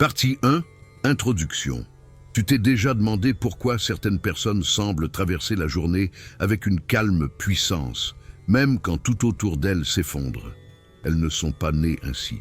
Partie 1. Introduction. Tu t'es déjà demandé pourquoi certaines personnes semblent traverser la journée avec une calme puissance, même quand tout autour d'elles s'effondre. Elles ne sont pas nées ainsi.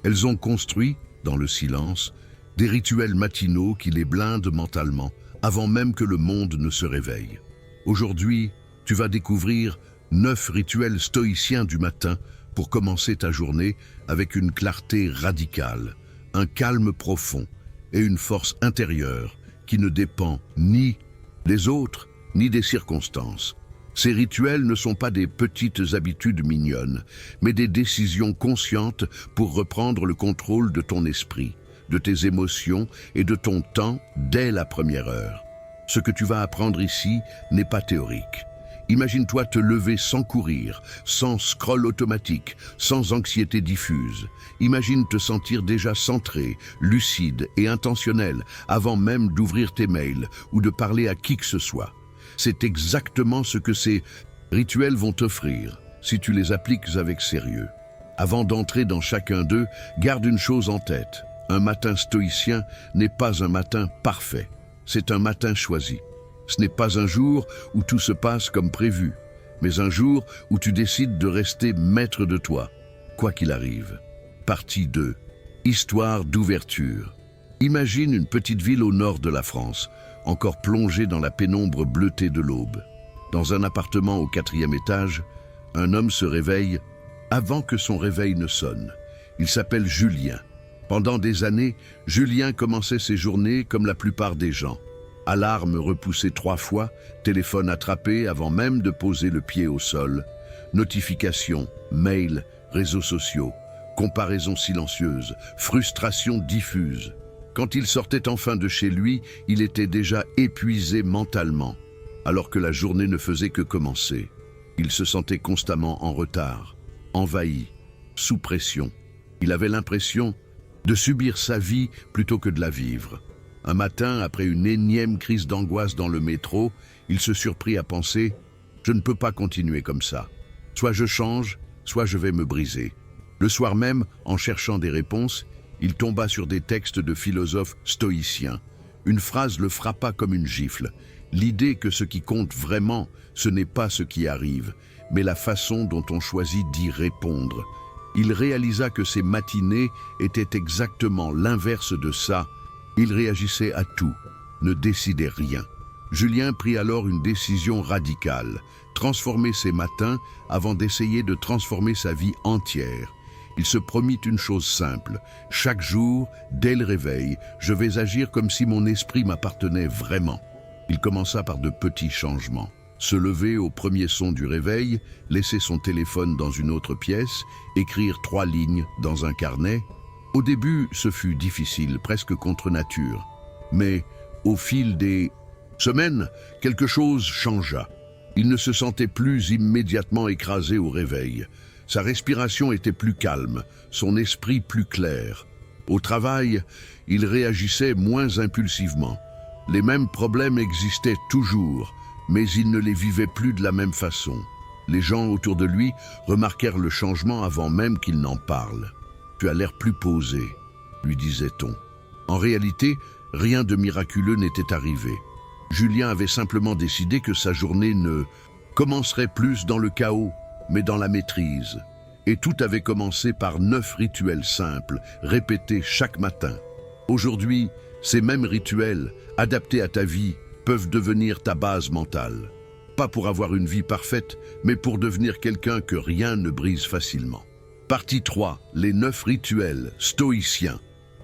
Elles ont construit, dans le silence, des rituels matinaux qui les blindent mentalement, avant même que le monde ne se réveille. Aujourd'hui, tu vas découvrir 9 rituels stoïciens du matin pour commencer ta journée avec une clarté radicale, un calme profond et une force intérieure qui ne dépend ni des autres ni des circonstances. Ces rituels ne sont pas des petites habitudes mignonnes, mais des décisions conscientes pour reprendre le contrôle de ton esprit, de tes émotions et de ton temps dès la première heure. Ce que tu vas apprendre ici n'est pas théorique. Imagine-toi te lever sans courir, sans scroll automatique, sans anxiété diffuse. Imagine te sentir déjà centré, lucide et intentionnel avant même d'ouvrir tes mails ou de parler à qui que ce soit. C'est exactement ce que ces rituels vont t'offrir si tu les appliques avec sérieux. Avant d'entrer dans chacun d'eux, garde une chose en tête. Un matin stoïcien n'est pas un matin parfait. C'est un matin choisi. Ce n'est pas un jour où tout se passe comme prévu, mais un jour où tu décides de rester maître de toi, quoi qu'il arrive. Partie 2. Histoire d'ouverture. Imagine une petite ville au nord de la France, encore plongée dans la pénombre bleutée de l'aube. Dans un appartement au 4e étage, un homme se réveille avant que son réveil ne sonne. Il s'appelle Julien. Pendant des années, Julien commençait ses journées comme la plupart des gens. Alarme repoussée 3 fois, téléphone attrapé avant même de poser le pied au sol, notifications, mails, réseaux sociaux, comparaisons silencieuses, frustration diffuse. Quand il sortait enfin de chez lui, il était déjà épuisé mentalement, alors que la journée ne faisait que commencer. Il se sentait constamment en retard, envahi, sous pression. Il avait l'impression de subir sa vie plutôt que de la vivre. Un matin, après une énième crise d'angoisse dans le métro, il se surprit à penser « Je ne peux pas continuer comme ça. Soit je change, soit je vais me briser. » Le soir même, en cherchant des réponses, il tomba sur des textes de philosophes stoïciens. Une phrase le frappa comme une gifle. L'idée que ce qui compte vraiment, ce n'est pas ce qui arrive, mais la façon dont on choisit d'y répondre. Il réalisa que ses matinées étaient exactement l'inverse de ça. Il réagissait à tout, ne décidait rien. Julien prit alors une décision radicale, transformer ses matins avant d'essayer de transformer sa vie entière. Il se promit une chose simple, chaque jour, dès le réveil, je vais agir comme si mon esprit m'appartenait vraiment. Il commença par de petits changements. Se lever au premier son du réveil, laisser son téléphone dans une autre pièce, écrire 3 lignes dans un carnet. Au début, ce fut difficile, presque contre nature. Mais au fil des semaines, quelque chose changea. Il ne se sentait plus immédiatement écrasé au réveil. Sa respiration était plus calme, son esprit plus clair. Au travail, il réagissait moins impulsivement. Les mêmes problèmes existaient toujours, mais il ne les vivait plus de la même façon. Les gens autour de lui remarquèrent le changement avant même qu'il n'en parle. « Tu as l'air plus posé », lui disait-on. En réalité, rien de miraculeux n'était arrivé. Julien avait simplement décidé que sa journée ne commencerait plus dans le chaos, mais dans la maîtrise. Et tout avait commencé par 9 rituels simples, répétés chaque matin. Aujourd'hui, ces mêmes rituels, adaptés à ta vie, peuvent devenir ta base mentale. Pas pour avoir une vie parfaite, mais pour devenir quelqu'un que rien ne brise facilement. Partie 3. Les 9 rituels stoïciens.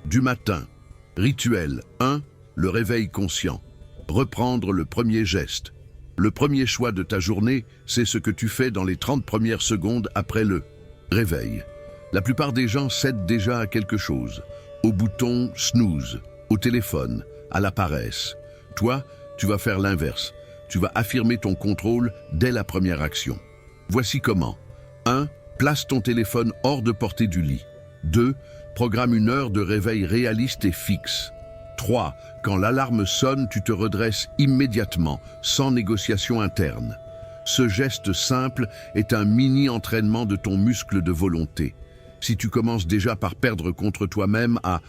Du matin. Rituel 1. Le réveil conscient. Reprendre le premier geste. Le premier choix de ta journée, c'est ce que tu fais dans les 30 premières secondes après le réveil. La plupart des gens cèdent déjà à quelque chose. Au bouton snooze, au téléphone, à la paresse. Toi, tu vas faire l'inverse. Tu vas affirmer ton contrôle dès la première action. Voici comment. 1. Place ton téléphone hors de portée du lit. 2. Programme une heure de réveil réaliste et fixe. 3. Quand l'alarme sonne, tu te redresses immédiatement, sans négociation interne. Ce geste simple est un mini-entraînement de ton muscle de volonté. Si tu commences déjà par perdre contre toi-même à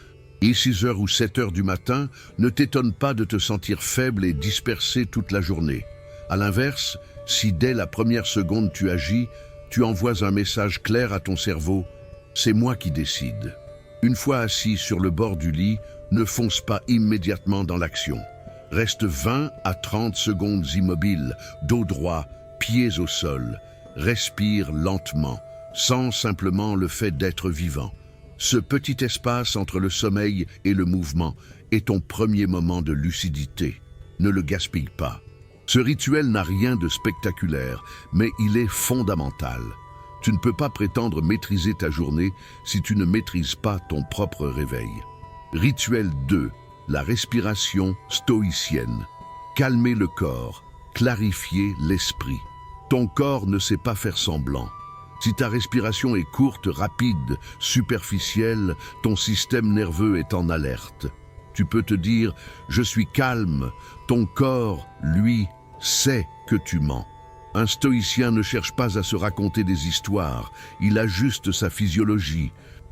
Et 6 heures ou 7 heures du matin, ne t'étonne pas de te sentir faible et dispersé toute la journée. À l'inverse, si dès la première seconde tu agis, tu envoies un message clair à ton cerveau « c'est moi qui décide ». Une fois assis sur le bord du lit, ne fonce pas immédiatement dans l'action. Reste 20 à 30 secondes immobile, dos droit, pieds au sol. Respire lentement, sens simplement le fait d'être vivant. Ce petit espace entre le sommeil et le mouvement est ton premier moment de lucidité. Ne le gaspille pas. Ce rituel n'a rien de spectaculaire, mais il est fondamental. Tu ne peux pas prétendre maîtriser ta journée si tu ne maîtrises pas ton propre réveil. Rituel 2. La respiration stoïcienne. Calmer le corps, clarifier l'esprit. Ton corps ne sait pas faire semblant. Si ta respiration est courte, rapide, superficielle, ton système nerveux est en alerte. Tu peux te dire « je suis calme », ton corps, lui, sait que tu mens. Un stoïcien ne cherche pas à se raconter des histoires, il ajuste sa physiologie.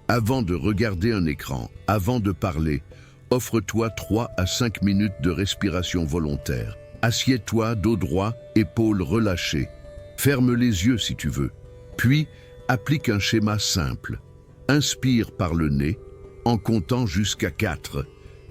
Avant de regarder un écran, avant de parler, offre-toi 3 à 5 minutes de respiration volontaire. Assieds-toi dos droit, épaules relâchées. Ferme les yeux si tu veux. Puis, applique un schéma simple. Inspire par le nez, en comptant jusqu'à 4.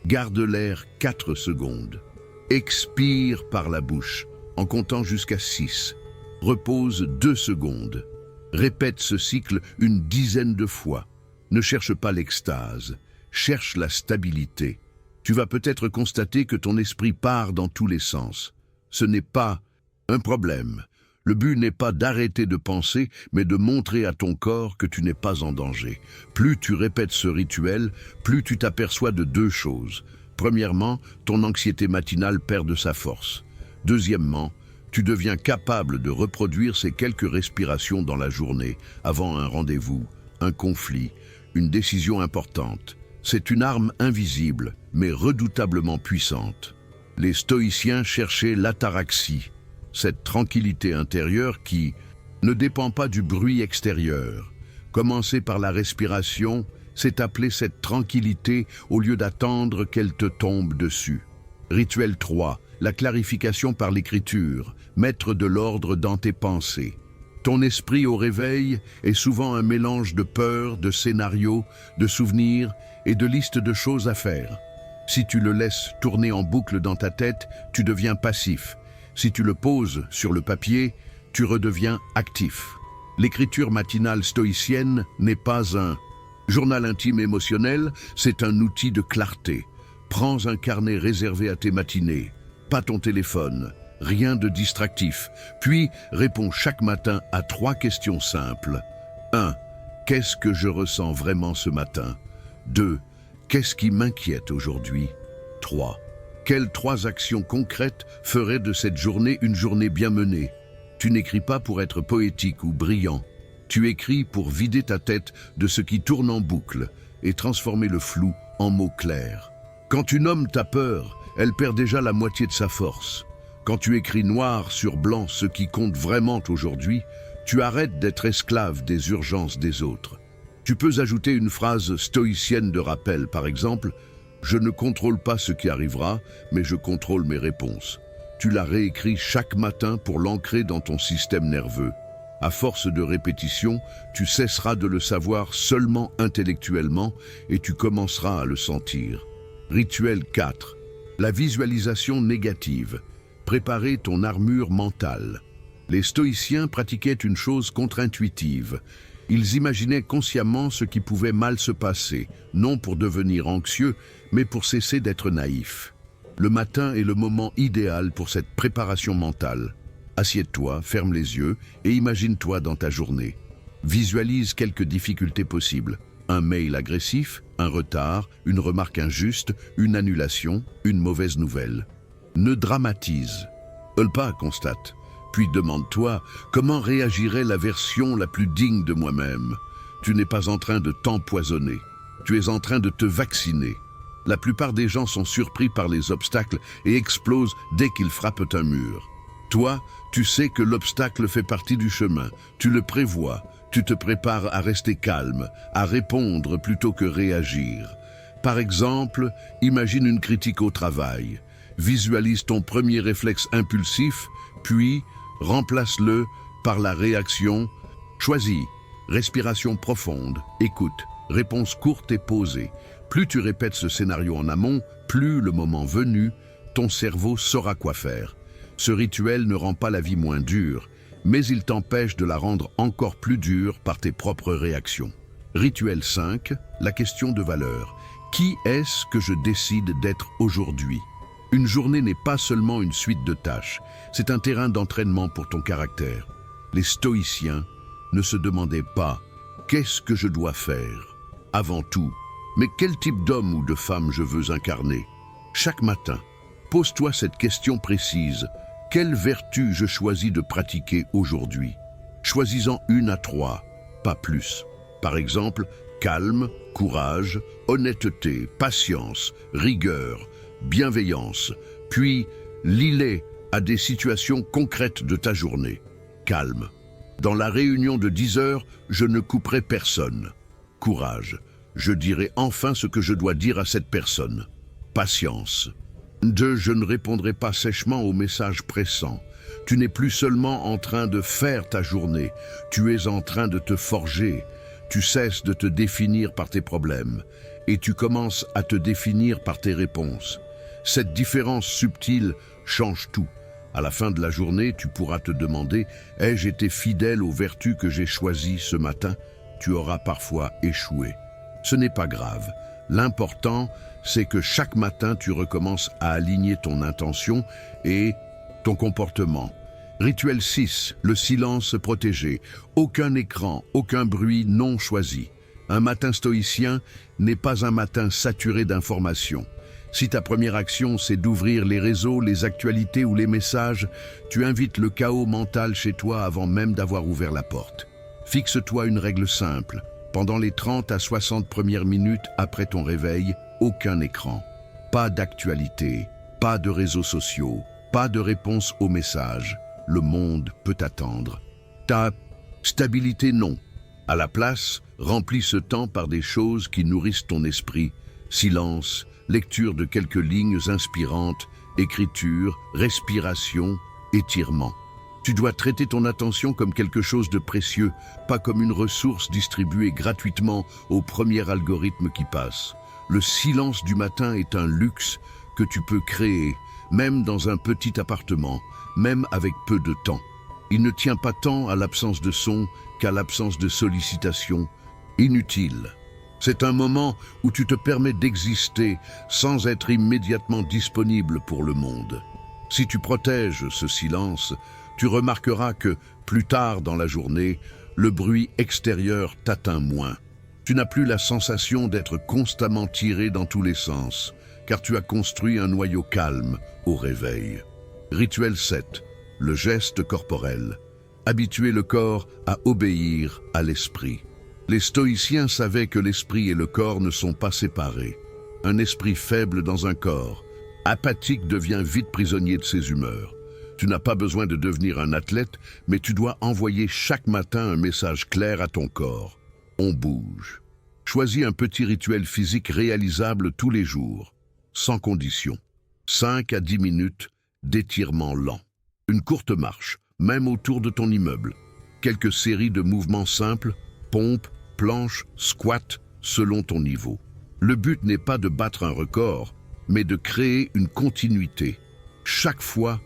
Garde l'air 4 secondes. Expire par la bouche, en comptant jusqu'à 6. Repose 2 secondes. Répète ce cycle une dizaine de fois. Ne cherche pas l'extase, cherche la stabilité. Tu vas peut-être constater que ton esprit part dans tous les sens. Ce n'est pas un problème. Le but n'est pas d'arrêter de penser, mais de montrer à ton corps que tu n'es pas en danger. Plus tu répètes ce rituel, plus tu t'aperçois de 2 choses. Premièrement, ton anxiété matinale perd de sa force. Deuxièmement, tu deviens capable de reproduire ces quelques respirations dans la journée, avant un rendez-vous, un conflit, une décision importante. C'est une arme invisible, mais redoutablement puissante. Les stoïciens cherchaient l'ataraxie, cette tranquillité intérieure qui ne dépend pas du bruit extérieur. Commencer par la respiration, c'est appeler cette tranquillité au lieu d'attendre qu'elle te tombe dessus. Rituel 3, la clarification par l'écriture, mettre de l'ordre dans tes pensées. Ton esprit au réveil est souvent un mélange de peur, de scénarios, de souvenirs et de listes de choses à faire. Si tu le laisses tourner en boucle dans ta tête, tu deviens passif. Si tu le poses sur le papier, tu redeviens actif. L'écriture matinale stoïcienne n'est pas un journal intime émotionnel, c'est un outil de clarté. Prends un carnet réservé à tes matinées, pas ton téléphone, rien de distractif. Puis, réponds chaque matin à 3 questions simples. 1. Qu'est-ce que je ressens vraiment ce matin? 2. Qu'est-ce qui m'inquiète aujourd'hui? 3. Quelles 3 actions concrètes feraient de cette journée une journée bien menée? Tu n'écris pas pour être poétique ou brillant. Tu écris pour vider ta tête de ce qui tourne en boucle et transformer le flou en mots clairs. Quand tu nommes ta peur, elle perd déjà la moitié de sa force. Quand tu écris noir sur blanc ce qui compte vraiment aujourd'hui, tu arrêtes d'être esclave des urgences des autres. Tu peux ajouter une phrase stoïcienne de rappel, par exemple « Je ne contrôle pas ce qui arrivera, mais je contrôle mes réponses ». Tu la réécris chaque matin pour l'ancrer dans ton système nerveux. À force de répétition, tu cesseras de le savoir seulement intellectuellement et tu commenceras à le sentir. Rituel 4. La visualisation négative. Préparer ton armure mentale. Les stoïciens pratiquaient une chose contre-intuitive. Ils imaginaient consciemment ce qui pouvait mal se passer, non pour devenir anxieux, mais pour cesser d'être naïfs. Le matin est le moment idéal pour cette préparation mentale. Assieds-toi, ferme les yeux et imagine-toi dans ta journée. Visualise quelques difficultés possibles. Un mail agressif, un retard, une remarque injuste, une annulation, une mauvaise nouvelle. Ne dramatise. Pas, constate. Puis demande-toi comment réagirait la version la plus digne de moi-même. Tu n'es pas en train de t'empoisonner. Tu es en train de te vacciner. La plupart des gens sont surpris par les obstacles et explosent dès qu'ils frappent un mur. Toi, tu sais que l'obstacle fait partie du chemin. Tu le prévois. Tu te prépares à rester calme, à répondre plutôt que réagir. Par exemple, imagine une critique au travail. Visualise ton premier réflexe impulsif, puis remplace-le par la réaction. Choisis. Respiration profonde, écoute, réponse courte et posée. Plus tu répètes ce scénario en amont, plus le moment venu, ton cerveau saura quoi faire. Ce rituel ne rend pas la vie moins dure, mais il t'empêche de la rendre encore plus dure par tes propres réactions. Rituel 5, la question de valeur. Qui est-ce que je décide d'être aujourd'hui? Une journée n'est pas seulement une suite de tâches, c'est un terrain d'entraînement pour ton caractère. Les stoïciens ne se demandaient pas « qu'est-ce que je dois faire ?» avant tout, mais quel type d'homme ou de femme je veux incarner? Chaque matin, pose-toi cette question précise. Quelle vertu je choisis de pratiquer aujourd'hui? Choisis-en 1 à 3, pas plus. Par exemple, calme, courage, honnêteté, patience, rigueur, bienveillance, puis lie-les à des situations concrètes de ta journée. Calme. Dans la réunion de 10 heures, je ne couperai personne. Courage. Je dirai enfin ce que je dois dire à cette personne. Patience. 2. Je ne répondrai pas sèchement aux messages pressants. Tu n'es plus seulement en train de faire ta journée, tu es en train de te forger. Tu cesses de te définir par tes problèmes et tu commences à te définir par tes réponses. Cette différence subtile change tout. À la fin de la journée, tu pourras te demander « Ai-je été fidèle aux vertus que j'ai choisies ce matin ?» Tu auras parfois échoué. Ce n'est pas grave. L'important, c'est que chaque matin, tu recommences à aligner ton intention et ton comportement. Rituel 6, le silence protégé. Aucun écran, aucun bruit non choisi. Un matin stoïcien n'est pas un matin saturé d'informations. Si ta première action, c'est d'ouvrir les réseaux, les actualités ou les messages, tu invites le chaos mental chez toi avant même d'avoir ouvert la porte. Fixe-toi une règle simple. Pendant les 30 à 60 premières minutes après ton réveil, aucun écran. Pas d'actualité, pas de réseaux sociaux, pas de réponse aux messages. Le monde peut attendre. Ta stabilité, non. À la place, remplis ce temps par des choses qui nourrissent ton esprit. Silence, lecture de quelques lignes inspirantes, écriture, respiration, étirement. Tu dois traiter ton attention comme quelque chose de précieux, pas comme une ressource distribuée gratuitement au premier algorithme qui passe. Le silence du matin est un luxe que tu peux créer, même dans un petit appartement, même avec peu de temps. Il ne tient pas tant à l'absence de son qu'à l'absence de sollicitation inutile. C'est un moment où tu te permets d'exister sans être immédiatement disponible pour le monde. Si tu protèges ce silence, tu remarqueras que, plus tard dans la journée, le bruit extérieur t'atteint moins. Tu n'as plus la sensation d'être constamment tiré dans tous les sens, car tu as construit un noyau calme au réveil. Rituel 7, le geste corporel. Habituer le corps à obéir à l'esprit. Les stoïciens savaient que l'esprit et le corps ne sont pas séparés. Un esprit faible dans un corps, apathique, devient vite prisonnier de ses humeurs. Tu n'as pas besoin de devenir un athlète, mais tu dois envoyer chaque matin un message clair à ton corps. On bouge. Choisis un petit rituel physique réalisable tous les jours, sans condition. 5 à 10 minutes d'étirement lent. Une courte marche, même autour de ton immeuble. Quelques séries de mouvements simples, pompe, planche, squat, selon ton niveau. Le but n'est pas de battre un record, mais de créer une continuité. Chaque fois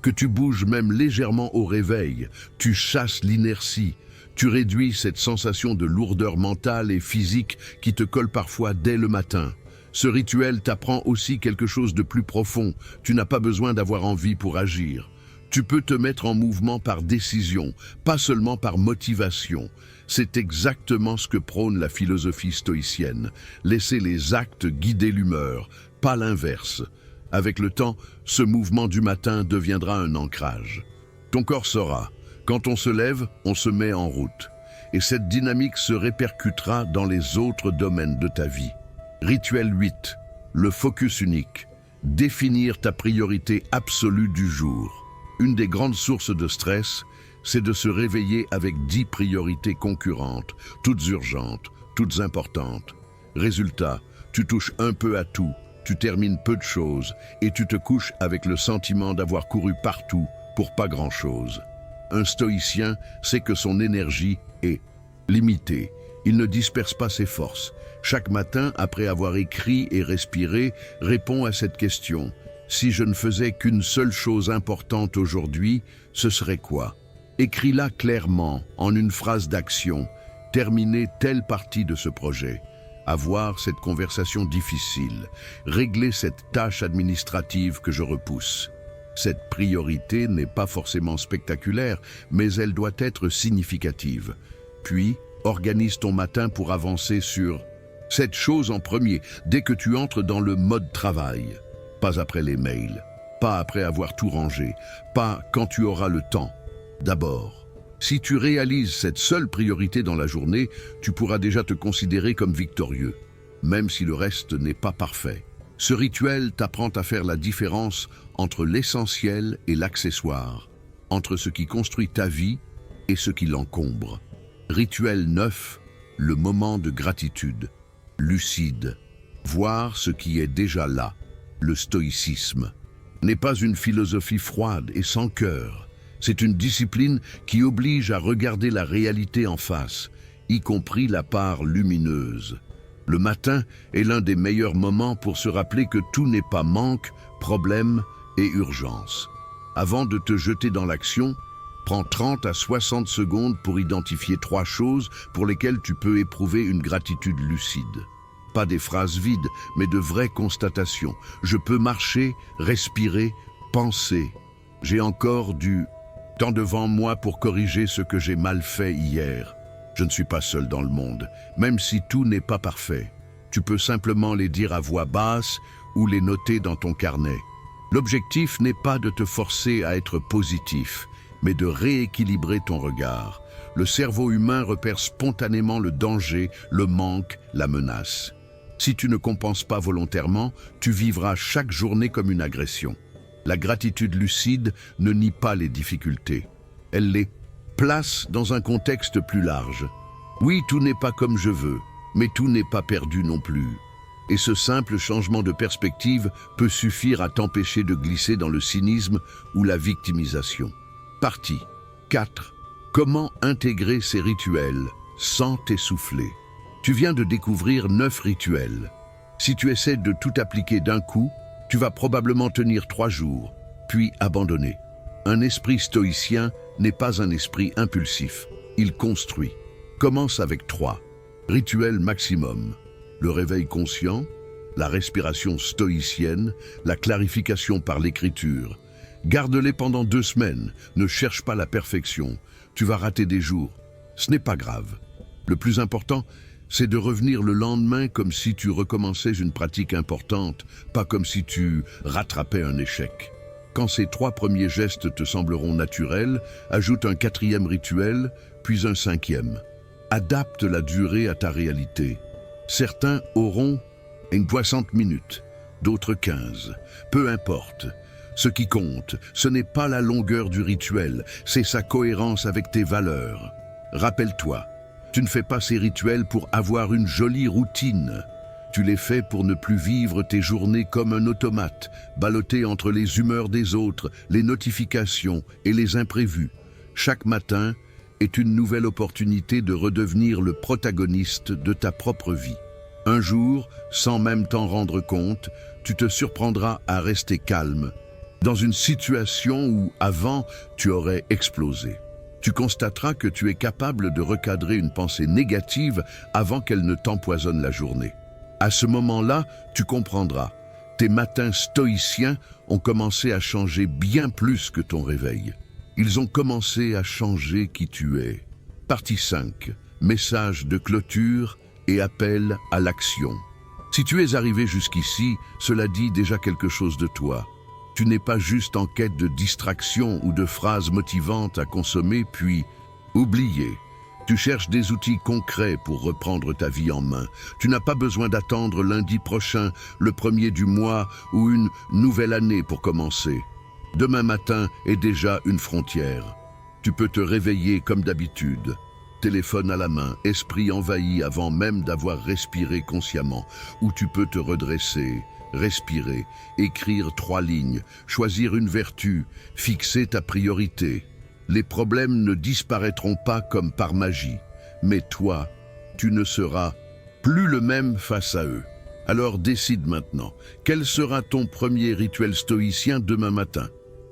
que tu bouges même légèrement au réveil, tu chasses l'inertie, tu réduis cette sensation de lourdeur mentale et physique qui te colle parfois dès le matin. Ce rituel t'apprend aussi quelque chose de plus profond. Tu n'as pas besoin d'avoir envie pour agir. Tu peux te mettre en mouvement par décision, pas seulement par motivation. C'est exactement ce que prône la philosophie stoïcienne. Laisser les actes guider l'humeur, pas l'inverse. Avec le temps, ce mouvement du matin deviendra un ancrage. Ton corps saura, quand on se lève, on se met en route. Et cette dynamique se répercutera dans les autres domaines de ta vie. Rituel 8, le focus unique. Définir ta priorité absolue du jour. Une des grandes sources de stress, c'est de se réveiller avec 10 priorités concurrentes, toutes urgentes, toutes importantes. Résultat, Tu touches un peu à tout, tu termines peu de choses et tu te couches avec le sentiment d'avoir couru partout pour pas grand-chose. Un stoïcien sait que son énergie est limitée. Il ne disperse pas ses forces. Chaque matin, après avoir écrit et respiré, répond à cette question. Si je ne faisais qu'une seule chose importante aujourd'hui, ce serait quoi? Écris-la clairement, en une phrase d'action. Terminer telle partie de ce projet. Avoir cette conversation difficile. Régler cette tâche administrative que je repousse. Cette priorité n'est pas forcément spectaculaire, mais elle doit être significative. Puis, organise ton matin pour avancer sur cette chose en premier, dès que tu entres dans le mode travail. Pas après les mails, pas après avoir tout rangé, pas quand tu auras le temps. D'abord, si tu réalises cette seule priorité dans la journée, tu pourras déjà te considérer comme victorieux, même si le reste n'est pas parfait. Ce rituel t'apprend à faire la différence entre l'essentiel et l'accessoire, entre ce qui construit ta vie et ce qui l'encombre. Rituel 9, le moment de gratitude. Lucide, voir ce qui est déjà là. Le stoïcisme n'est pas une philosophie froide et sans cœur. C'est une discipline qui oblige à regarder la réalité en face, y compris la part lumineuse. Le matin est l'un des meilleurs moments pour se rappeler que tout n'est pas manque, problème et urgence. Avant de te jeter dans l'action, prends 30 à 60 secondes pour identifier 3 choses pour lesquelles tu peux éprouver une gratitude lucide. Pas des phrases vides, mais de vraies constatations. Je peux marcher, respirer, penser. J'ai encore du temps devant moi pour corriger ce que j'ai mal fait hier. Je ne suis pas seul dans le monde, même si tout n'est pas parfait. Tu peux simplement les dire à voix basse ou les noter dans ton carnet. L'objectif n'est pas de te forcer à être positif, mais de rééquilibrer ton regard. Le cerveau humain repère spontanément le danger, le manque, la menace. Si tu ne compenses pas volontairement, tu vivras chaque journée comme une agression. La gratitude lucide ne nie pas les difficultés. Elle les place dans un contexte plus large. Oui, tout n'est pas comme je veux, mais tout n'est pas perdu non plus. Et ce simple changement de perspective peut suffire à t'empêcher de glisser dans le cynisme ou la victimisation. Partie 4. Comment intégrer ces rituels sans t'essouffler? Tu viens de découvrir 9 rituels. Si tu essaies de tout appliquer d'un coup, tu vas probablement tenir 3 jours, puis abandonner. Un esprit stoïcien n'est pas un esprit impulsif. Il construit. Commence avec 3. Rituel maximum. Le réveil conscient, la respiration stoïcienne, la clarification par l'écriture. Garde-les pendant 2 semaines. Ne cherche pas la perfection. Tu vas rater des jours. Ce n'est pas grave. Le plus important, c'est de revenir le lendemain comme si tu recommençais une pratique importante, pas comme si tu rattrapais un échec. Quand ces 3 premiers gestes te sembleront naturels, ajoute un 4e rituel, puis un 5e. Adapte la durée à ta réalité. Certains auront une 60 minutes, d'autres 15. Peu importe. Ce qui compte, ce n'est pas la longueur du rituel, c'est sa cohérence avec tes valeurs. Rappelle-toi, tu ne fais pas ces rituels pour avoir une jolie routine. Tu les fais pour ne plus vivre tes journées comme un automate, ballotté entre les humeurs des autres, les notifications et les imprévus. Chaque matin est une nouvelle opportunité de redevenir le protagoniste de ta propre vie. Un jour, sans même t'en rendre compte, tu te surprendras à rester calme, dans une situation où, avant, tu aurais explosé. Tu constateras que tu es capable de recadrer une pensée négative avant qu'elle ne t'empoisonne la journée. À ce moment-là, tu comprendras. Tes matins stoïciens ont commencé à changer bien plus que ton réveil. Ils ont commencé à changer qui tu es. Partie 5. Message de clôture et appel à l'action. Si tu es arrivé jusqu'ici, cela dit déjà quelque chose de toi. Tu n'es pas juste en quête de distraction ou de phrases motivantes à consommer puis oublier. Tu cherches des outils concrets pour reprendre ta vie en main. Tu n'as pas besoin d'attendre lundi prochain, le 1er du mois ou une nouvelle année pour commencer. Demain matin est déjà une frontière. Tu peux te réveiller comme d'habitude. téléphone à la main, esprit envahi avant même d'avoir respiré consciemment, où tu peux te redresser, respirer, écrire 3 lignes, choisir une vertu, fixer ta priorité. Les problèmes ne disparaîtront pas comme par magie, mais toi, tu ne seras plus le même face à eux. Alors décide maintenant, quel sera ton premier rituel stoïcien demain matin?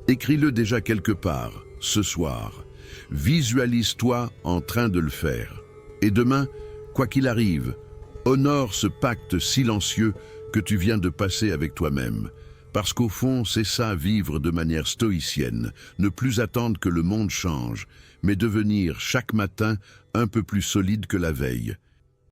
Écris-le déjà quelque part, ce soir. Visualise-toi en train de le faire. Et demain, quoi qu'il arrive, honore ce pacte silencieux que tu viens de passer avec toi-même. Parce qu'au fond, c'est ça, vivre de manière stoïcienne, ne plus attendre que le monde change, mais devenir chaque matin un peu plus solide que la veille.